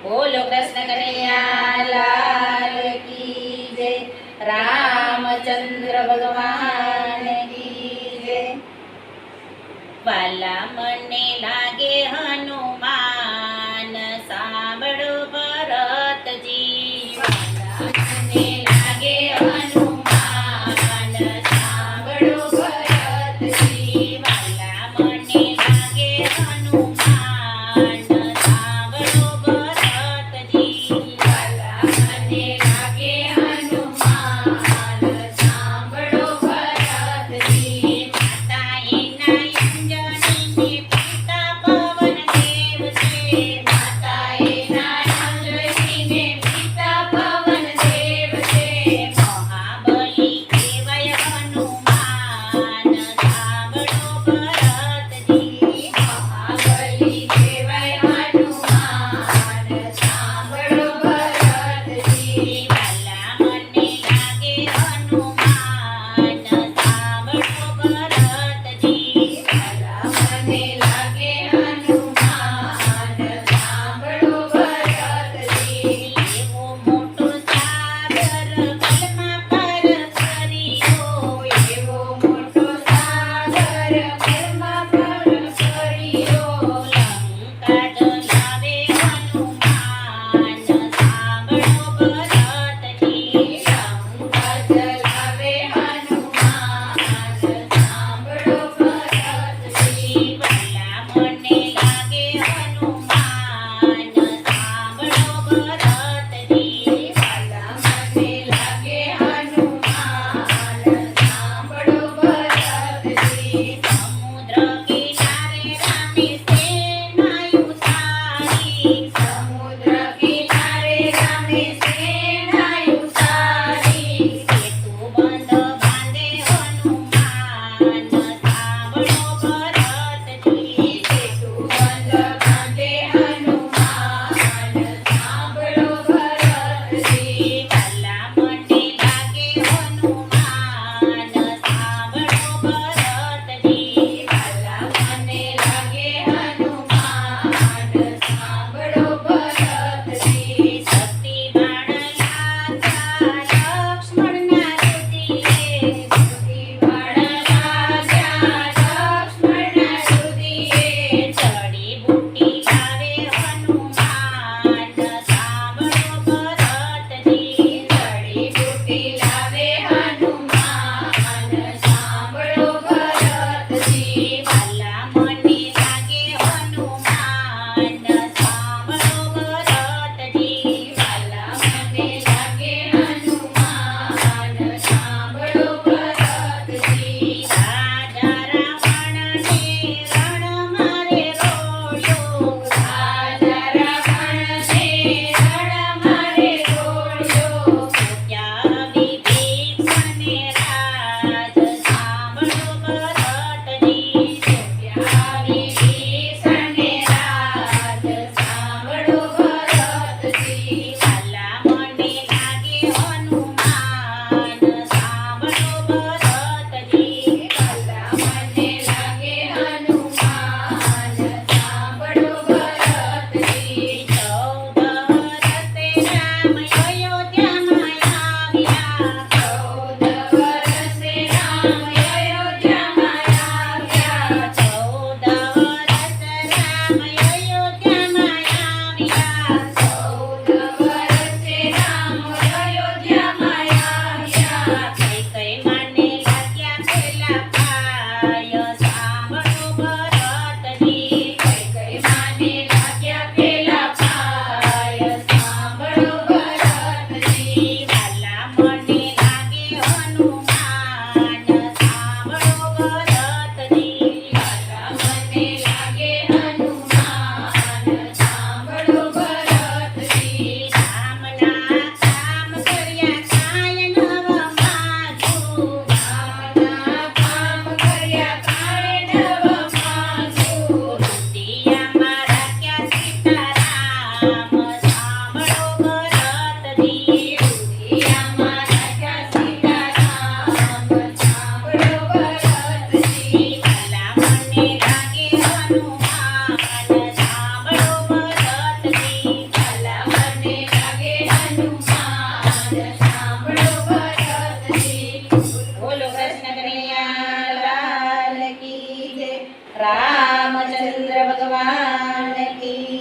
બોલો કૃષ્ણ કનૈયા લાલ કી જય, રામચંદ્ર ભગવાન કી જય. વાલા મને લાગે હનુમાન, સાંભળો ભરતજી. વાલા મને લાગે હનુમાન, સાંભળો ભરતજી. વાલા મને લાગે હનુમાન, સાંભળો ભરતજી. વાલા મને લાગે હનુમાન, સાંભળો ભરતજી. માતા એના અંજનીને પિતા પવનદેવ છે. માતા એના અંજનીને પિતા પવનદેવ છે. મહાબલી કહેવાય હનુમાન, સાંભળો ભરતજી. મહાબલી કહેવાય હનુમાન, સાંભળો ભરતજી. વાલા મને લાગે હનુમાન, સાંભળો ભરતજી. વાલા મને લાગે હનુમાન, સાંભળો ભરતજી. એવો મોટો સાગર કલમાં પર કર્યો, એવો મોટો સાગર કલમાં પર કર્યો. લંકા ડોલાવે હનુમાન, સાંભળો ભરતજી. લંકા ડોલાવે હનુમાન, સાંભળો ભરતજી. વાલા મને લાગે હનુમાન, સાંભળો ભરતજી. વાલા મને લાગે હનુમાન, સાંભળો ભરતજી. સમુદ્ર કિનારે રામે સેનાયું સારી, સમુદ્ર કિનારે રામે સેનાયું સારી. સેતુ બંધ બાંધે હનુમાન, સાંભળો ભરતજી. સેતુ બંધ બાંધે હનુમાન, સાંભળો ભરતજી. વાલા મને લાગે હનુમાન, સાંભળો ભરતજી. વાલા મને લાગે હનુમાન, સાંભળો ભરતજી. સતી બાણ લાગ્યા લક્ષ્મણના રુધિરે, સતી બાણ લાગ્યા લક્ષ્મણના રુધિરે. જડીબુટ્ટી લાવે હનુમાન, સાંભળો ભરતજી. જડીબુટ્ટી લાવે હનુમાન, સાંભળો ભરતજી. વાલા મને લાગે હનુમાન, સાંભળો ભરતજી. વાલા મને લાગે હનુમાન, સાંભળો ભરતજી. રાજા રાવણને રણ મારે રોળ્યો, રાજા રાવણને રણ મારે રોળ્યો. સત્યા વિભીષણને રાજ, સાંભળો ભરતજી. સત્યા વિભીષણને રાજ, સાંભળો ભરતજી. વાલા મને લાગે હનુમાન, સાંભળો ભરતજી. વાલા મને લાગે હનુમાન, સાંભળો ભરતજી. 14 વર્ષે રામ અયોધ્યામાં આવ્યા, 14 વર્ષે રામ અયોધ્યામાં આવ્યા. 14 વર્ષ રામ અયોધ્યામાં આવ્યા, 14 વર્ષે રામ અયોધ્યામાં આવ્યા. કૈકેયી માને લાગ્યા પેલા પાય, સાંભળો ભરતજી. કૈકેયી માને લાગ્યા પેલા પાય, સાંભળો ભરતજી. વાલા મને લાગે હનુમાન, સાંભળો ભરતજી. વાલા મને લાગે હનુમાન, સાંભળો ભરતજી. રામના કામ કર્યા કાંઈ નવ માગું, રામના કામ કર્યા કાંઈ નવ માગું. હૃદયમાં રાખ્યા સીતારામ, સાંભળો ભરતજી. હૃદયમાં રાખ્યા સીતારામ, સાંભળો ભરતજી. વાલા મને લાગે હનુમાન, સાંભળો ભરતજી. વાલા રામચંદ્ર ભગવાન કી